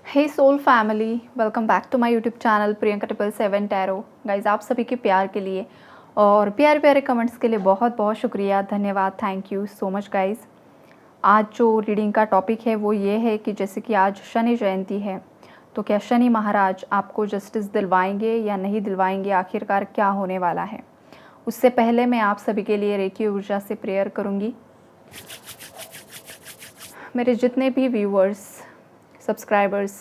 Hey soul family, welcome back to my YouTube channel Priyanka 777 Tarot. Guys, आप सभी के प्यार के लिए और प्यारे प्यारे कमेंट्स के लिए बहुत बहुत शुक्रिया, धन्यवाद, thank you so much guys. आज जो रीडिंग का टॉपिक है वो ये है कि जैसे कि आज शनि जयंती है, तो क्या शनि महाराज आपको जस्टिस दिलवाएंगे या नहीं दिलवाएंगे, आखिरकार क्या होने वाला है। उससे पहले मैं आप सभी के लिए रेकी ऊर्जा से प्रेयर करूँगी। मेरे जितने भी व्यूअर्स, सब्सक्राइबर्स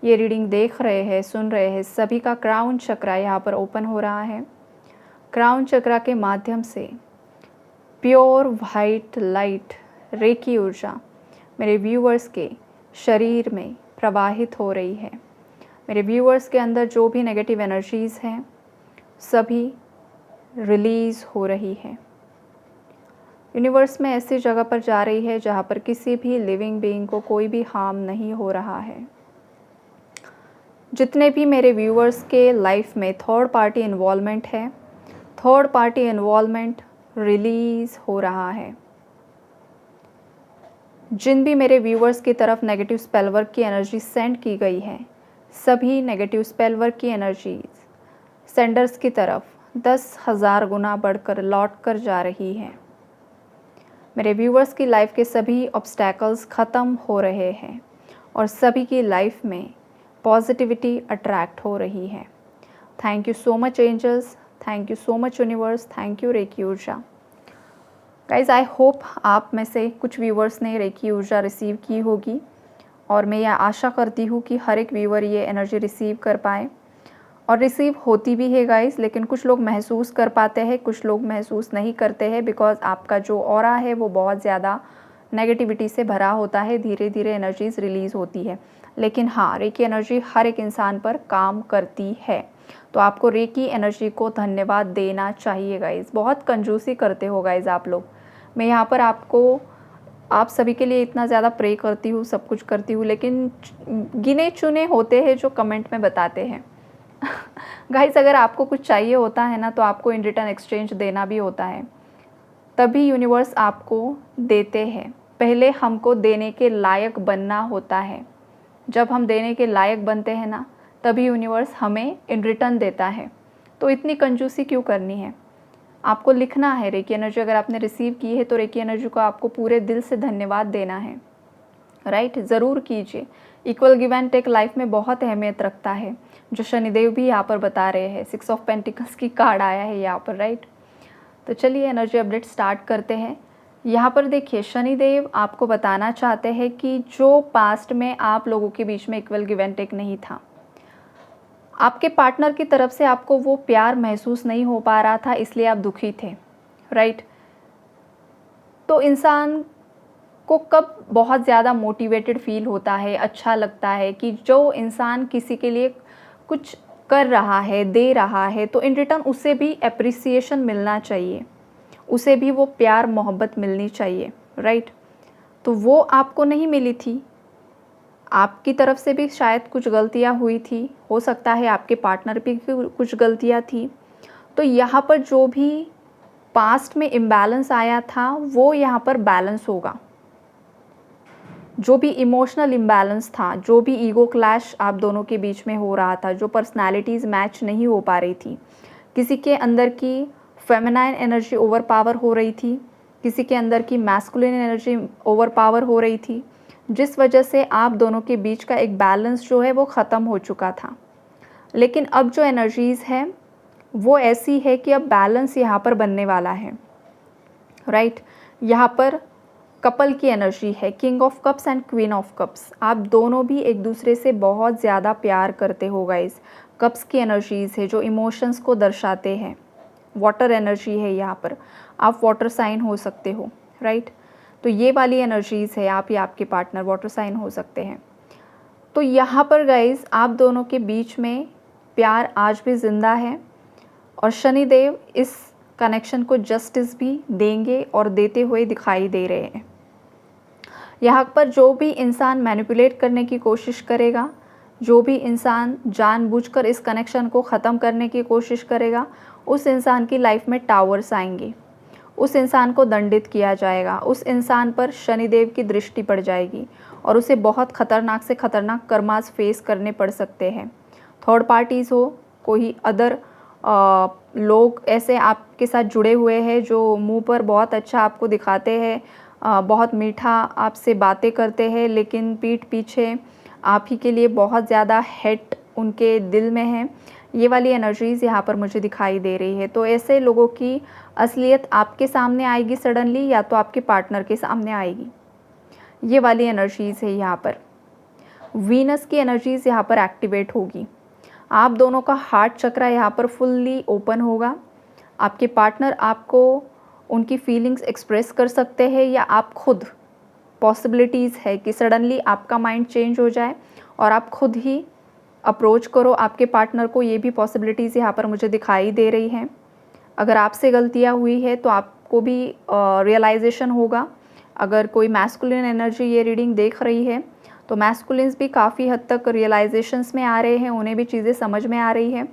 ये रीडिंग देख रहे हैं, सुन रहे हैं, सभी का क्राउन चक्रा यहाँ पर ओपन हो रहा है। क्राउन चक्रा के माध्यम से प्योर वाइट लाइट रेकी ऊर्जा मेरे व्यूअर्स के शरीर में प्रवाहित हो रही है। मेरे व्यूअर्स के अंदर जो भी नेगेटिव एनर्जीज़ हैं सभी रिलीज़ हो रही है। यूनिवर्स में ऐसी जगह पर जा रही है जहाँ पर किसी भी लिविंग बीइंग को कोई भी हार्म नहीं हो रहा है। जितने भी मेरे व्यूअर्स के लाइफ में थर्ड पार्टी इन्वॉल्वमेंट है, थर्ड पार्टी इन्वॉल्वमेंट रिलीज़ हो रहा है। जिन भी मेरे व्यूअर्स की तरफ नेगेटिव स्पेल वर्क की एनर्जी सेंड की गई है, सभी नेगेटिव स्पेल वर्क की एनर्जीज सेंडर्स की तरफ 10,000 गुना बढ़कर लौट कर जा रही है। मेरे व्यूअर्स की लाइफ के सभी ऑब्स्टैकल्स ख़त्म हो रहे हैं और सभी की लाइफ में पॉजिटिविटी अट्रैक्ट हो रही है। Thank you so much angels, thank you so much universe, thank you reiki ऊर्जा। गाइज, आई होप आप में से कुछ व्यूअर्स ने रेकी ऊर्जा रिसीव की होगी और मैं यह आशा करती हूँ कि हर एक व्यूअर ये एनर्जी रिसीव कर पाए और रिसीव होती भी है गाइस। लेकिन कुछ लोग महसूस कर पाते हैं, कुछ लोग महसूस नहीं करते हैं, बिकॉज आपका जो ऑरा है वो बहुत ज़्यादा नेगेटिविटी से भरा होता है। धीरे धीरे एनर्जीज रिलीज़ होती है, लेकिन हाँ, रेकी एनर्जी हर एक इंसान पर काम करती है। तो आपको रेकी एनर्जी को धन्यवाद देना चाहिए गाइज। बहुत कंजूसी करते हो गाइज आप लोग। मैं यहाँ पर आप सभी के लिए इतना ज़्यादा प्रे करती हूँ, सब कुछ करती हूँ, लेकिन गिने चुने होते हैं जो कमेंट में बताते हैं। गाइस, अगर आपको कुछ चाहिए होता है ना, तो आपको इन रिटर्न एक्सचेंज देना भी होता है, तभी यूनिवर्स आपको देते हैं। पहले हमको देने के लायक बनना होता है। जब हम देने के लायक बनते हैं ना, तभी यूनिवर्स हमें इन रिटर्न देता है। तो इतनी कंजूसी क्यों करनी है। आपको लिखना है रेकी एनर्जी। अगर आपने रिसीव की है तो रेकी एनर्जी को आपको पूरे दिल से धन्यवाद देना है, राइट। ज़रूर कीजिए। Equal give and take life में बहुत अहमियत रखता है, जो शनिदेव भी यहाँ पर बता रहे हैं। 6 ऑफ पेंटिकल्स की कार्ड आया है यहाँ पर, राइट। तो चलिए एनर्जी अपडेट स्टार्ट करते हैं। यहाँ पर देखिए, शनिदेव आपको बताना चाहते हैं कि जो पास्ट में आप लोगों के बीच में इक्वल गिव एंड टेक नहीं था, आपके पार्टनर की तरफ से आपको वो प्यार महसूस नहीं हो पा रहा था, इसलिए आप दुखी थे, राइट। तो इंसान को कब बहुत ज़्यादा मोटिवेटेड फील होता है, अच्छा लगता है कि जो इंसान किसी के लिए कुछ कर रहा है, दे रहा है, तो इन रिटर्न उसे भी एप्रिसिएशन मिलना चाहिए, उसे भी वो प्यार मोहब्बत मिलनी चाहिए, राइट। तो वो आपको नहीं मिली थी। आपकी तरफ से भी शायद कुछ गलतियां हुई थी, हो सकता है आपके पार्टनर भी कुछ गलतियां थी। तो यहाँ पर जो भी पास्ट में इम्बैलेंस आया था वो यहाँ पर बैलेंस होगा। जो भी इमोशनल इम्बैलेंस था, जो भी ईगो क्लैश आप दोनों के बीच में हो रहा था, जो पर्सनालिटीज़ मैच नहीं हो पा रही थी, किसी के अंदर की फेमिनाइन एनर्जी ओवर पावर हो रही थी, किसी के अंदर की मैस्कुलिन एनर्जी ओवर पावर हो रही थी, जिस वजह से आप दोनों के बीच का एक बैलेंस जो है वो ख़त्म हो चुका था। लेकिन अब जो एनर्जीज़ है वो ऐसी है कि अब बैलेंस यहाँ पर बनने वाला है, राइट। यहाँ पर कपल की एनर्जी है, king of cups and queen of cups. आप दोनों भी एक दूसरे से बहुत ज़्यादा प्यार करते हो गाइस। कप्स की एनर्जीज़ है जो इमोशंस को दर्शाते हैं। वाटर एनर्जी है यहाँ पर, आप वाटर साइन हो सकते हो, राइट। तो ये वाली एनर्जीज़ है, आप या आपके पार्टनर वाटर साइन हो सकते हैं। तो यहाँ पर गाइस आप दोनों के बीच में प्यार आज भी ज़िंदा है और शनिदेव इस कनेक्शन को जस्टिस भी देंगे और देते हुए दिखाई दे रहे हैं। यहाँ पर जो भी इंसान मैनिपुलेट करने की कोशिश करेगा, जो भी इंसान जानबूझकर इस कनेक्शन को ख़त्म करने की कोशिश करेगा, उस इंसान की लाइफ में टावर्स आएंगे, उस इंसान को दंडित किया जाएगा, उस इंसान पर शनिदेव की दृष्टि पड़ जाएगी और उसे बहुत ख़तरनाक से ख़तरनाक कर्मास फेस करने पड़ सकते हैं। थर्ड पार्टीज़ हो, कोई अदर लोग ऐसे आपके साथ जुड़े हुए हैं जो मुंह पर बहुत अच्छा आपको दिखाते हैं, बहुत मीठा आपसे बातें करते हैं, लेकिन पीठ पीछे आप ही के लिए बहुत ज़्यादा हेट उनके दिल में है। ये वाली एनर्जीज़ यहाँ पर मुझे दिखाई दे रही है। तो ऐसे लोगों की असलियत आपके सामने आएगी सडनली, या तो आपके पार्टनर के सामने आएगी। ये वाली एनर्जीज़ है यहाँ पर। वीनस की एनर्जीज़ यहाँ पर एक्टिवेट होगी। आप दोनों का हार्ट चक्रा यहाँ पर फुल्ली ओपन होगा। आपके पार्टनर आपको उनकी फीलिंग्स एक्सप्रेस कर सकते हैं, या आप खुद, पॉसिबिलिटीज़ है कि सडनली आपका माइंड चेंज हो जाए और आप खुद ही अप्रोच करो आपके पार्टनर को। ये भी पॉसिबिलिटीज़ यहाँ पर मुझे दिखाई दे रही हैं। अगर आपसे गलतियाँ हुई है तो आपको भी रियलाइजेशन होगा। अगर कोई मैस्कुलिन एनर्जी ये रीडिंग देख रही है तो मैस्कुलिन्स भी काफ़ी हद तक रियलाइजेशंस में आ रहे हैं, उन्हें भी चीज़ें समझ में आ रही है।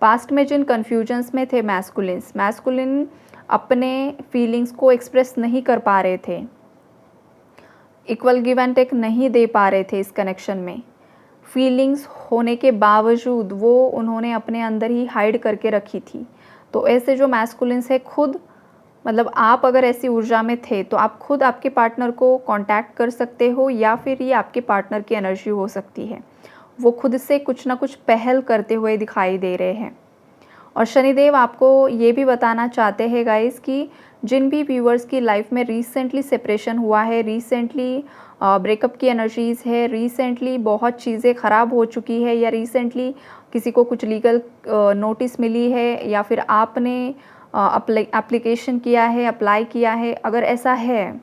पास्ट में जिन कन्फ्यूजन्स में थे मैस्कुलिन अपने फीलिंग्स को एक्सप्रेस नहीं कर पा रहे थे, इक्वल गिव एंड टेक नहीं दे पा रहे थे इस कनेक्शन में। फीलिंग्स होने के बावजूद वो उन्होंने अपने अंदर ही हाइड करके रखी थी। तो ऐसे जो मैस्कुलिन्स है खुद, मतलब आप अगर ऐसी ऊर्जा में थे तो आप खुद आपके पार्टनर को कांटेक्ट कर सकते हो, या फिर ये आपके पार्टनर की एनर्जी हो सकती है। वो खुद से कुछ ना कुछ पहल करते हुए दिखाई दे रहे हैं। और शनिदेव आपको ये भी बताना चाहते हैं गाइस कि जिन भी व्यूअर्स की लाइफ में रिसेंटली सेपरेशन हुआ है, रिसेंटली ब्रेकअप की एनर्जीज़ है, रिसेंटली बहुत चीज़ें ख़राब हो चुकी है, या रिसेंटली किसी को कुछ लीगल नोटिस मिली है, या फिर आपने एप्लीकेशन किया है, अप्लाई किया है, अगर ऐसा है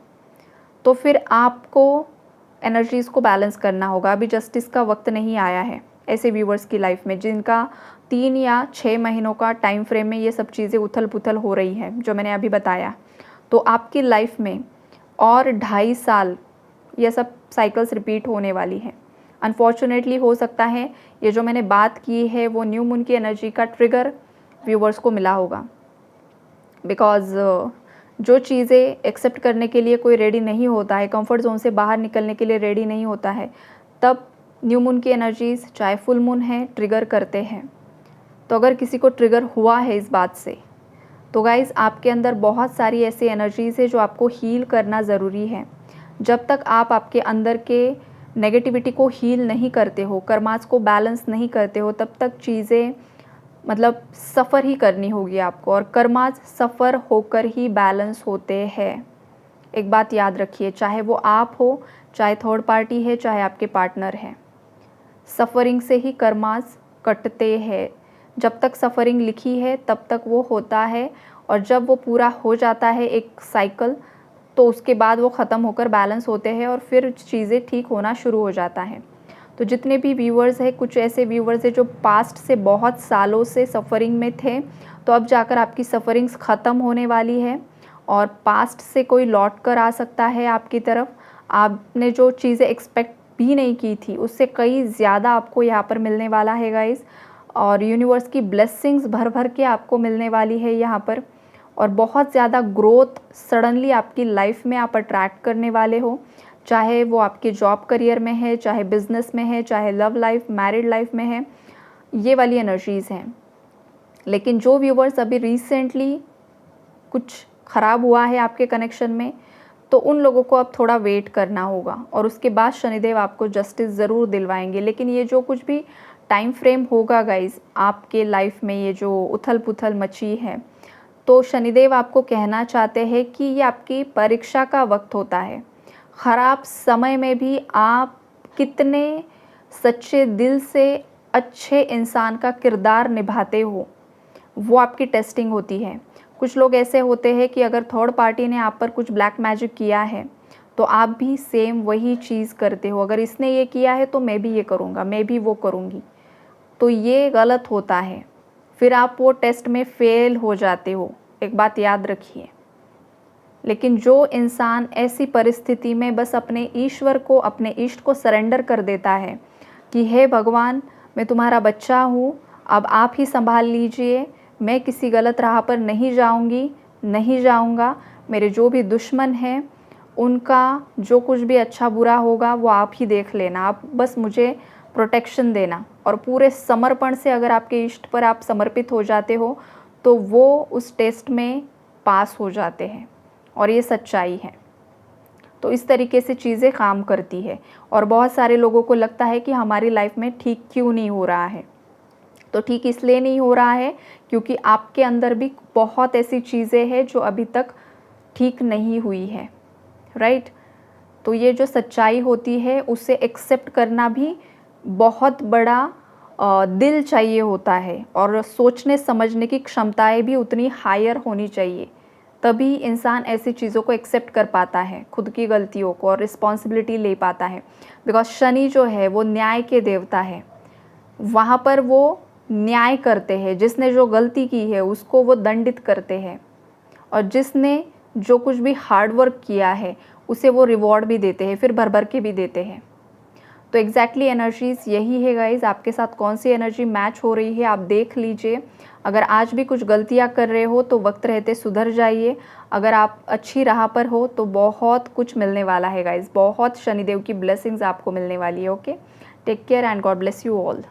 तो फिर आपको एनर्जीज़ को बैलेंस करना होगा। अभी जस्टिस का वक्त नहीं आया है ऐसे व्यूवर्स की लाइफ में जिनका 3 या 6 महीनों का टाइम फ्रेम में ये सब चीज़ें उथल पुथल हो रही है जो मैंने अभी बताया। तो आपकी लाइफ में और 2.5 साल ये सब साइकिल्स रिपीट होने वाली हैं। अनफॉर्चुनेटली हो सकता है ये जो मैंने बात की है वो न्यू मून की एनर्जी का ट्रिगर व्यूवर्स को मिला होगा, बिकॉज़ जो चीज़ें एक्सेप्ट करने के लिए कोई रेडी नहीं होता है, कंफर्ट जोन से बाहर निकलने के लिए रेडी नहीं होता है, तब न्यू मून की एनर्जीज़ चाहे फुल मून है ट्रिगर करते हैं। तो अगर किसी को ट्रिगर हुआ है इस बात से, तो गाइज़ आपके अंदर बहुत सारी ऐसी एनर्जीज़ है जो आपको हील करना ज़रूरी है। जब तक आप आपके अंदर के नेगेटिविटी को हील नहीं करते हो, कर्मास को बैलेंस नहीं करते हो, तब तक चीज़ें मतलब सफ़र ही करनी होगी आपको, और कर्मास सफ़र होकर ही बैलेंस होते हैं। एक बात याद रखिए, चाहे वो आप हो, चाहे थर्ड पार्टी है, चाहे आपके पार्टनर है, सफ़रिंग से ही कर्मास कटते हैं। जब तक सफ़रिंग लिखी है तब तक वो होता है, और जब वो पूरा हो जाता है एक साइकिल, तो उसके बाद वो ख़त्म होकर बैलेंस होते हैं और फिर चीज़ें ठीक होना शुरू हो जाता है। तो जितने भी व्यूवर्स हैं, कुछ ऐसे व्यूवर्स हैं जो पास्ट से बहुत सालों से सफ़रिंग में थे, तो अब जाकर आपकी सफ़रिंग्स ख़त्म होने वाली है और पास्ट से कोई लौट कर आ सकता है आपकी तरफ। आपने जो चीज़ें एक्सपेक्ट भी नहीं की थी उससे कई ज़्यादा आपको यहाँ पर मिलने वाला है गाइज़, और यूनिवर्स की ब्लेसिंग्स भर भर के आपको मिलने वाली है यहाँ पर, और बहुत ज़्यादा ग्रोथ सडनली आपकी लाइफ में आप अट्रैक्ट करने वाले हो, चाहे वो आपके जॉब करियर में है, चाहे बिजनेस में है, चाहे लव लाइफ, मैरिड लाइफ में है, ये वाली एनर्जीज़ हैं। लेकिन जो व्यूवर्स अभी रिसेंटली कुछ ख़राब हुआ है आपके कनेक्शन में, तो उन लोगों को अब थोड़ा वेट करना होगा, और उसके बाद शनिदेव आपको जस्टिस ज़रूर दिलवाएंगे। लेकिन ये जो कुछ भी टाइम फ्रेम होगा गाइज़ आपके लाइफ में, ये जो उथल पुथल मची है, तो शनिदेव आपको कहना चाहते हैं कि ये आपकी परीक्षा का वक्त होता है। ख़राब समय में भी आप कितने सच्चे दिल से अच्छे इंसान का किरदार निभाते हो, वो आपकी टेस्टिंग होती है। कुछ लोग ऐसे होते हैं कि अगर थर्ड पार्टी ने आप पर कुछ ब्लैक मैजिक किया है तो आप भी सेम वही चीज़ करते हो। अगर इसने ये किया है तो मैं भी ये करूँगा, मैं भी वो करूँगी, तो ये गलत होता है। फिर आप वो टेस्ट में फ़ेल हो जाते हो, एक बात याद रखिए। लेकिन जो इंसान ऐसी परिस्थिति में बस अपने ईश्वर को, अपने इष्ट को सरेंडर कर देता है कि हे भगवान, मैं तुम्हारा बच्चा हूँ, अब आप ही संभाल लीजिए, मैं किसी गलत राह पर नहीं जाऊँगी, नहीं जाऊँगा, मेरे जो भी दुश्मन हैं उनका जो कुछ भी अच्छा बुरा होगा वो आप ही देख लेना, आप बस मुझे प्रोटेक्शन देना। और पूरे समर्पण से अगर आपके इष्ट पर आप समर्पित हो जाते हो तो वो उस टेस्ट में पास हो जाते हैं, और ये सच्चाई है। तो इस तरीके से चीज़ें काम करती है। और बहुत सारे लोगों को लगता है कि हमारी लाइफ में ठीक क्यों नहीं हो रहा है, तो ठीक इसलिए नहीं हो रहा है क्योंकि आपके अंदर भी बहुत ऐसी चीज़ें हैं जो अभी तक ठीक नहीं हुई है, राइट। तो ये जो सच्चाई होती है उसे एक्सेप्ट करना भी बहुत बड़ा दिल चाहिए होता है, और सोचने समझने की क्षमताएं भी उतनी हायर होनी चाहिए, तभी इंसान ऐसी चीज़ों को एक्सेप्ट कर पाता है, खुद की गलतियों को, और रिस्पॉन्सिबिलिटी ले पाता है। बिकॉज शनि जो है वो न्याय के देवता है, वहाँ पर वो न्याय करते हैं, जिसने जो गलती की है उसको वो दंडित करते हैं, और जिसने जो कुछ भी हार्ड वर्क किया है उसे वो रिवॉर्ड भी देते हैं, फिर भर भर के भी देते हैं। तो एग्जैक्टली एनर्जीज़ यही है गाइज, आपके साथ कौन सी एनर्जी मैच हो रही है आप देख लीजिए। अगर आज भी कुछ गलतियां कर रहे हो तो वक्त रहते सुधर जाइए। अगर आप अच्छी राह पर हो तो बहुत कुछ मिलने वाला है गाइज, बहुत शनिदेव की ब्लेसिंग्स आपको मिलने वाली है। Okay, take care and God bless you all.